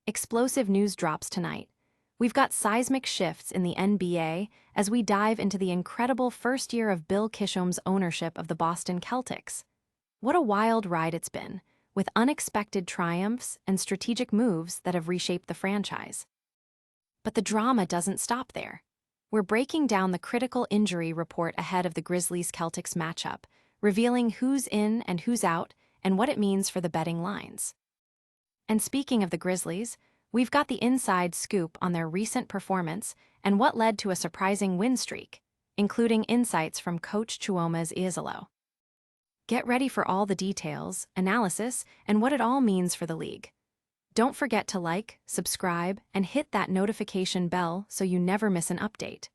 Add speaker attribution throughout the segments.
Speaker 1: Explosive news drops tonight. We've got seismic shifts in the NBA as we dive into the incredible first year of Bill Chisholm's ownership of the Boston Celtics. What a wild ride it's been, with unexpected triumphs and strategic moves that have reshaped the franchise. But the drama doesn't stop there. We're breaking down the critical injury report ahead of the Grizzlies-Celtics matchup, revealing who's in and who's out and what it means for the betting lines. And speaking of the Grizzlies, we've got the inside scoop on their recent performance and what led to a surprising win streak, including insights from coach Tuomas Iisalo. Get ready for all the details, analysis, and what it all means for the league. Don't forget to like, subscribe, and hit that notification bell so you never miss an update.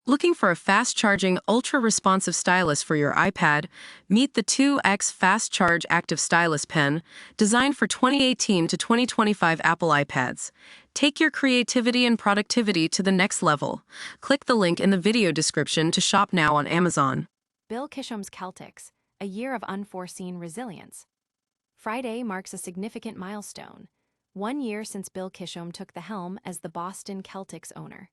Speaker 2: Looking for a fast-charging, ultra-responsive stylus for your iPad? Meet the 2X Fast Charge Active Stylus Pen, designed for 2018 to 2025 Apple iPads. Take your creativity and productivity to the next level. Click the link in the video description to shop now on Amazon.
Speaker 1: Bill Chisholm's Celtics, a year of unforeseen resilience. Friday marks a significant milestone, 1 year since Bill Chisholm took the helm as the Boston Celtics owner.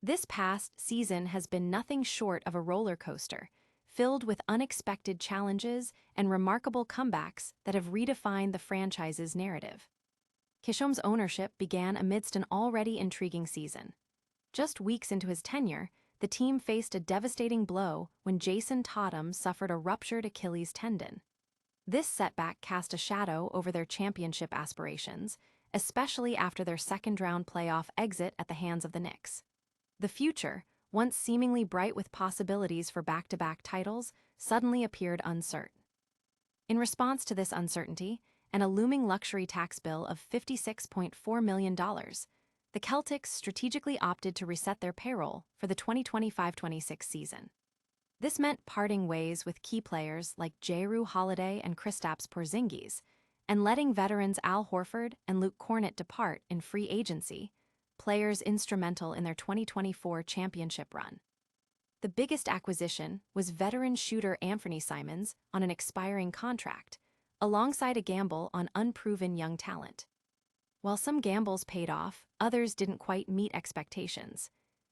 Speaker 1: This past season has been nothing short of a roller coaster, filled with unexpected challenges and remarkable comebacks that have redefined the franchise's narrative. Chisholm's ownership began amidst an already intriguing season. Just weeks into his tenure, the team faced a devastating blow when Jason Tatum suffered a ruptured Achilles tendon. This setback cast a shadow over their championship aspirations, especially after their second-round playoff exit at the hands of the Knicks. The future, once seemingly bright with possibilities for back-to-back titles, suddenly appeared uncertain. In response to this uncertainty and a looming luxury tax bill of $56.4 million, the Celtics strategically opted to reset their payroll for the 2025-26 season. This meant parting ways with key players like Jrue Holiday and Kristaps Porzingis, and letting veterans Al Horford and Luke Kornet depart in free agency, players instrumental in their 2024 championship run. The biggest acquisition was veteran shooter Anthony Simons on an expiring contract, alongside a gamble on unproven young talent. While some gambles paid off, others didn't quite meet expectations.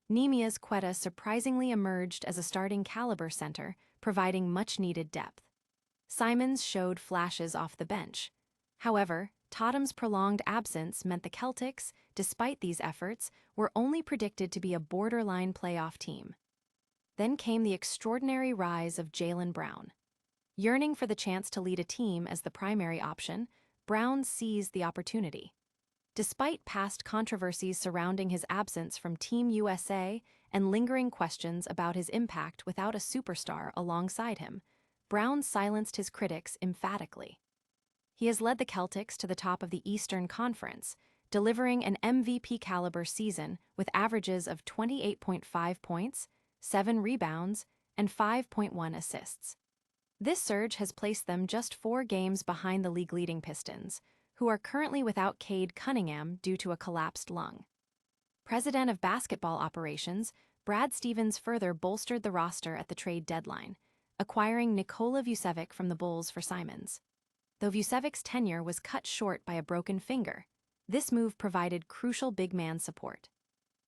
Speaker 1: Neemias Queta surprisingly emerged as a starting caliber center, providing much-needed depth. Simons showed flashes off the bench. However, Tatum's prolonged absence meant the Celtics, despite these efforts, were only predicted to be a borderline playoff team. Then came the extraordinary rise of Jaylen Brown. Yearning for the chance to lead a team as the primary option, Brown seized the opportunity. Despite past controversies surrounding his absence from Team USA and lingering questions about his impact without a superstar alongside him, Brown silenced his critics emphatically. He has led the Celtics to the top of the Eastern Conference, delivering an MVP-caliber season with averages of 28.5 points, 7 rebounds, and 5.1 assists. This surge has placed them just 4 games behind the league-leading Pistons, who are currently without Cade Cunningham due to a collapsed lung. President of Basketball Operations, Brad Stevens further bolstered the roster at the trade deadline, acquiring Nikola Vucevic from the Bulls for Simons. Though Vucevic's tenure was cut short by a broken finger, this move provided crucial big man support.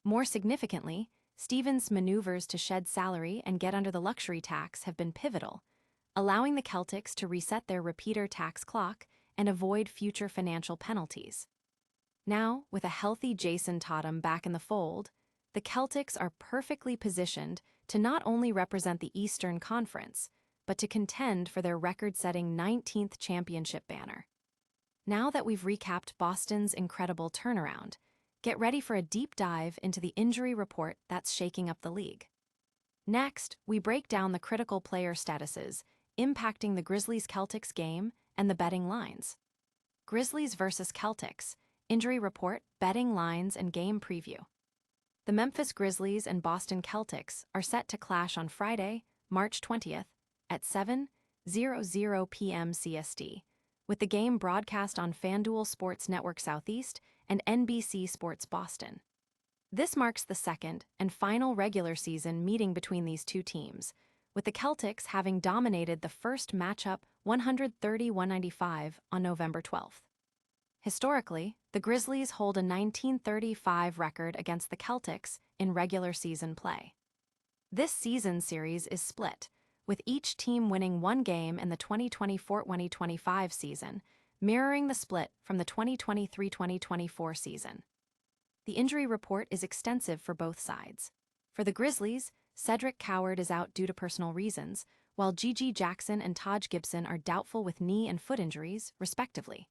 Speaker 1: More significantly, Stevens' maneuvers to shed salary and get under the luxury tax have been pivotal, allowing the Celtics to reset their repeater tax clock and avoid future financial penalties. Now, with a healthy Jason Tatum back in the fold, the Celtics are perfectly positioned to not only represent the Eastern Conference, but to contend for their record-setting 19th championship banner. Now that we've recapped Boston's incredible turnaround, get ready for a deep dive into the injury report that's shaking up the league. Next, we break down the critical player statuses impacting the Grizzlies-Celtics game and the betting lines. Grizzlies versus Celtics, injury report, betting lines, and game preview. The Memphis Grizzlies and Boston Celtics are set to clash on Friday, March 20th, at 7:00 p.m. CST, with the game broadcast on FanDuel Sports Network Southeast and NBC Sports Boston. This marks the second and final regular season meeting between these two teams, with the Celtics having dominated the first matchup 130-195 on November 12th. Historically, the Grizzlies hold a 1935 record against the Celtics in regular season play. This season series is split, with each team winning one game in the 2024-2025 season, mirroring the split from the 2023-2024 season. The injury report is extensive for both sides. For the Grizzlies, Cedric Coward is out due to personal reasons, while Gigi Jackson and Taj Gibson are doubtful with knee and foot injuries, respectively.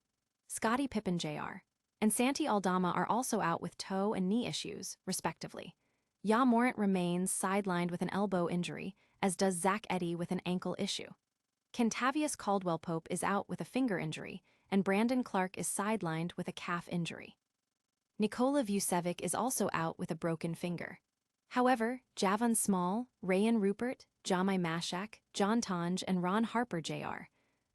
Speaker 1: Scottie Pippen Jr. and Santi Aldama are also out with toe and knee issues, respectively. Ja Morant remains sidelined with an elbow injury, as does Zach Edey with an ankle issue. Kentavious Caldwell-Pope is out with a finger injury, and Brandon Clark is sidelined with a calf injury. Nikola Vucevic is also out with a broken finger. However, Javon Small, Rayan Rupert, Jamai Mashak, John Tonge, and Ron Harper Jr.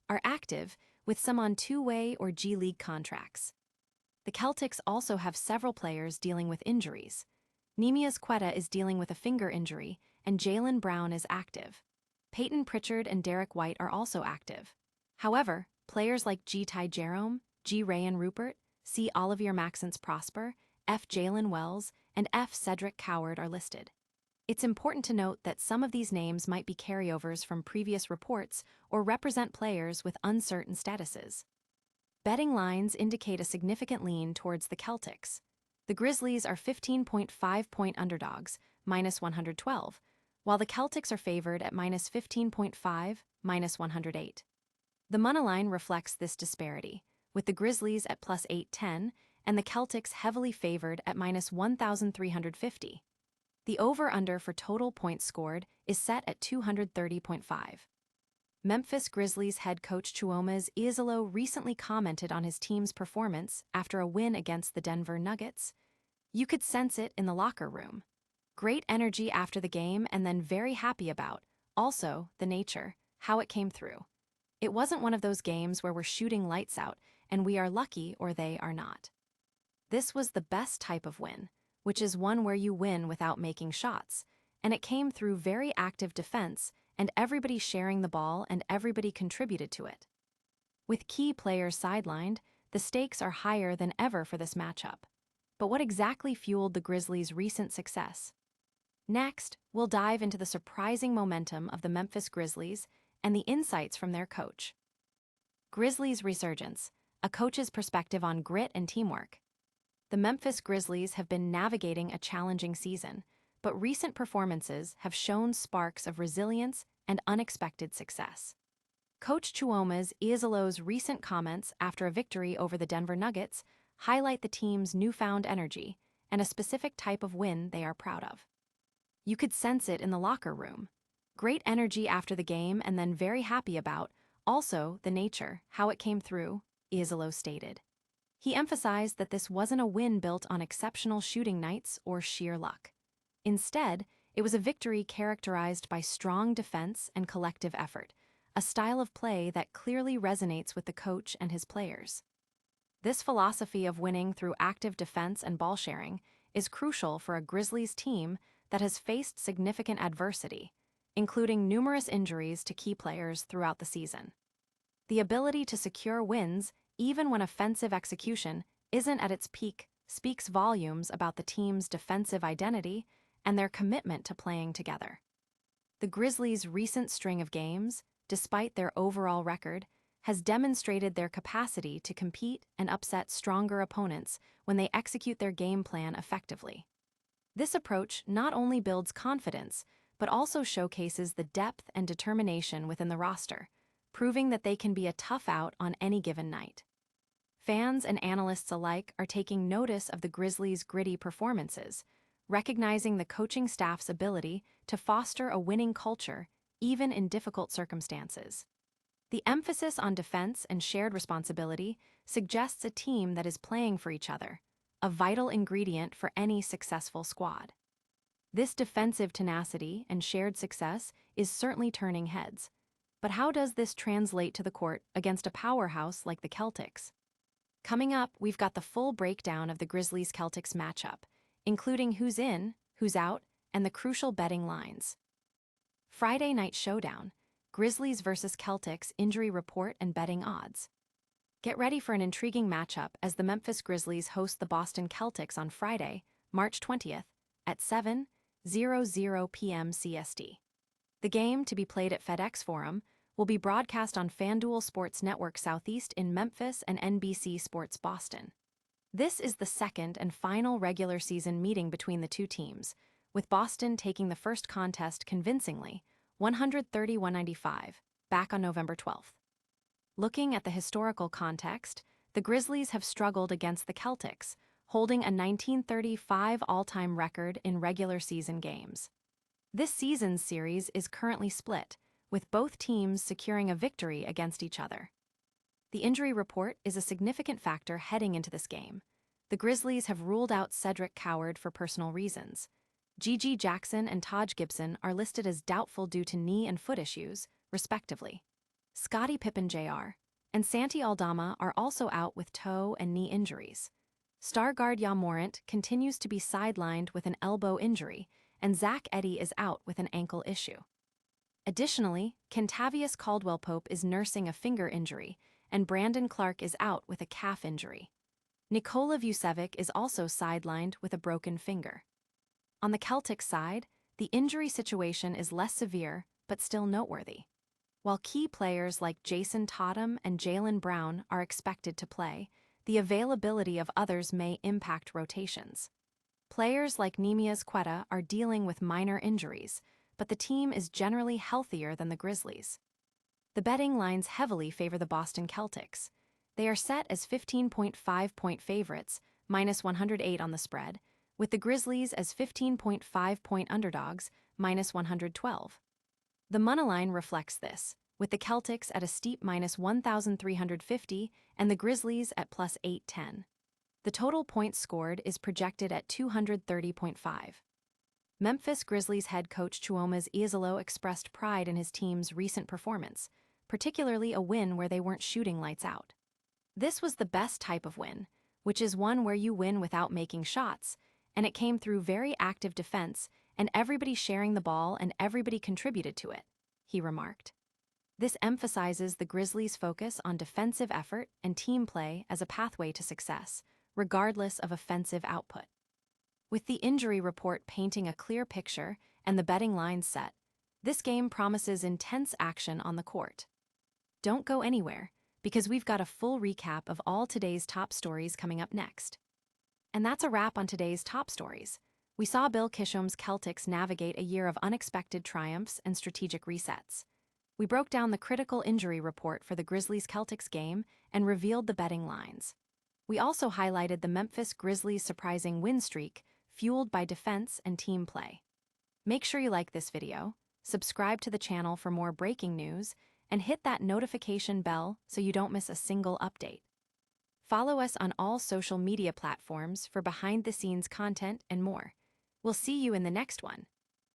Speaker 1: are active, with some on two-way or G League contracts. The Celtics also have several players dealing with injuries. Neemias Queta is dealing with a finger injury, and Jaylen Brown is active. Peyton Pritchard and Derek White are also active. However, players like G. Ty Jerome, G. Rayan Rupert, C. Olivier Maxence Prosper, F. Jalen Wells, and F. Cedric Coward are listed. It's important to note that some of these names might be carryovers from previous reports or represent players with uncertain statuses. Betting lines indicate a significant lean towards the Celtics. The Grizzlies are 15.5-point underdogs, minus 112, while the Celtics are favored at minus 15.5, minus 108. The moneyline reflects this disparity, with the Grizzlies at plus 810 and the Celtics heavily favored at minus 1,350. The over-under for total points scored is set at 230.5. Memphis Grizzlies head coach Tuomas Iisalo recently commented on his team's performance after a win against the Denver Nuggets. "You could sense it in the locker room. Great energy after the game and then very happy about, also, the nature, how it came through. It wasn't one of those games where we're shooting lights out and we are lucky or they are not. This was the best type of win, which is one where you win without making shots, and it came through very active defense and everybody sharing the ball and everybody contributed to it. With key players sidelined, the stakes are higher than ever for this matchup. But what exactly fueled the Grizzlies' recent success? Next, we'll dive into the surprising momentum of the Memphis Grizzlies and the insights from their coach. Grizzlies Resurgence, a coach's perspective on grit and teamwork. The Memphis Grizzlies have been navigating a challenging season, but recent performances have shown sparks of resilience and unexpected success. Coach Tuomas Iisalo's recent comments after a victory over the Denver Nuggets highlight the team's newfound energy and a specific type of win they are proud of. "You could sense it in the locker room. Great energy after the game and then very happy about, also, the nature, how it came through," Iisalo stated. He emphasized that this wasn't a win built on exceptional shooting nights or sheer luck. Instead, it was a victory characterized by strong defense and collective effort, a style of play that clearly resonates with the coach and his players. This philosophy of winning through active defense and ball sharing is crucial for a Grizzlies team that has faced significant adversity, including numerous injuries to key players throughout the season. The ability to secure wins, even when offensive execution isn't at its peak, speaks volumes about the team's defensive identity and their commitment to playing together. The Grizzlies' recent string of games, despite their overall record, has demonstrated their capacity to compete and upset stronger opponents when they execute their game plan effectively. This approach not only builds confidence, but also showcases the depth and determination within the roster, proving that they can be a tough out on any given night. Fans and analysts alike are taking notice of the Grizzlies' gritty performances, recognizing the coaching staff's ability to foster a winning culture even in difficult circumstances. The emphasis on defense and shared responsibility suggests a team that is playing for each other, a vital ingredient for any successful squad. This defensive tenacity and shared success is certainly turning heads. But how does this translate to the court against a powerhouse like the Celtics? Coming up, we've got the full breakdown of the Grizzlies-Celtics matchup, including who's in, who's out, and the crucial betting lines. Friday Night Showdown, Grizzlies vs. Celtics injury report and betting odds. Get ready for an intriguing matchup as the Memphis Grizzlies host the Boston Celtics on Friday, March 20th, at 7:00 p.m. CST. The game, to be played at FedEx Forum, will be broadcast on FanDuel Sports Network Southeast in Memphis and NBC Sports Boston. This is the second and final regular season meeting between the two teams, with Boston taking the first contest convincingly, 130-195, back on November 12th. Looking at the historical context, the Grizzlies have struggled against the Celtics, holding a 1935 all-time record in regular season games. This season's series is currently split, with both teams securing a victory against each other. The injury report is a significant factor heading into this game. The Grizzlies have ruled out Cedric Coward for personal reasons. Gigi Jackson and Taj Gibson are listed as doubtful due to knee and foot issues, respectively. Scottie Pippen Jr. and Santi Aldama are also out with toe and knee injuries. Star guard Ja Morant continues to be sidelined with an elbow injury, and Zach Edey is out with an ankle issue. Additionally, Kentavious Caldwell-Pope is nursing a finger injury, and Brandon Clark is out with a calf injury. Nikola Vucevic is also sidelined with a broken finger. On the Celtics side, the injury situation is less severe, but still noteworthy. While key players like Jason Tatum and Jaylen Brown are expected to play, the availability of others may impact rotations. Players like Neemias Queta are dealing with minor injuries, but the team is generally healthier than the Grizzlies. The betting lines heavily favor the Boston Celtics. They are set as 15.5-point favorites, minus 108 on the spread, with the Grizzlies as 15.5-point underdogs, minus 112. The moneyline reflects this, with the Celtics at a steep minus 1,350 and the Grizzlies at plus 810. The total points scored is projected at 230.5. Memphis Grizzlies head coach Tuomas Iisalo expressed pride in his team's recent performance, particularly a win where they weren't shooting lights out. This was the best type of win, which is one where you win without making shots, and it came through very active defense and everybody sharing the ball and everybody contributed to it, he remarked. This emphasizes the Grizzlies' focus on defensive effort and team play as a pathway to success, regardless of offensive output. With the injury report painting a clear picture and the betting lines set, this game promises intense action on the court. Don't go anywhere, because we've got a full recap of all today's top stories coming up next. And that's a wrap on today's top stories. We saw Bill Chisholm's Celtics navigate a year of unexpected triumphs and strategic resets. We broke down the critical injury report for the Grizzlies-Celtics game and revealed the betting lines. We also highlighted the Memphis Grizzlies' surprising win streak, fueled by defense and team play. Make sure you like this video, subscribe to the channel for more breaking news, and hit that notification bell so you don't miss a single update. Follow us on all social media platforms for behind-the-scenes content and more. We'll see you in the next one.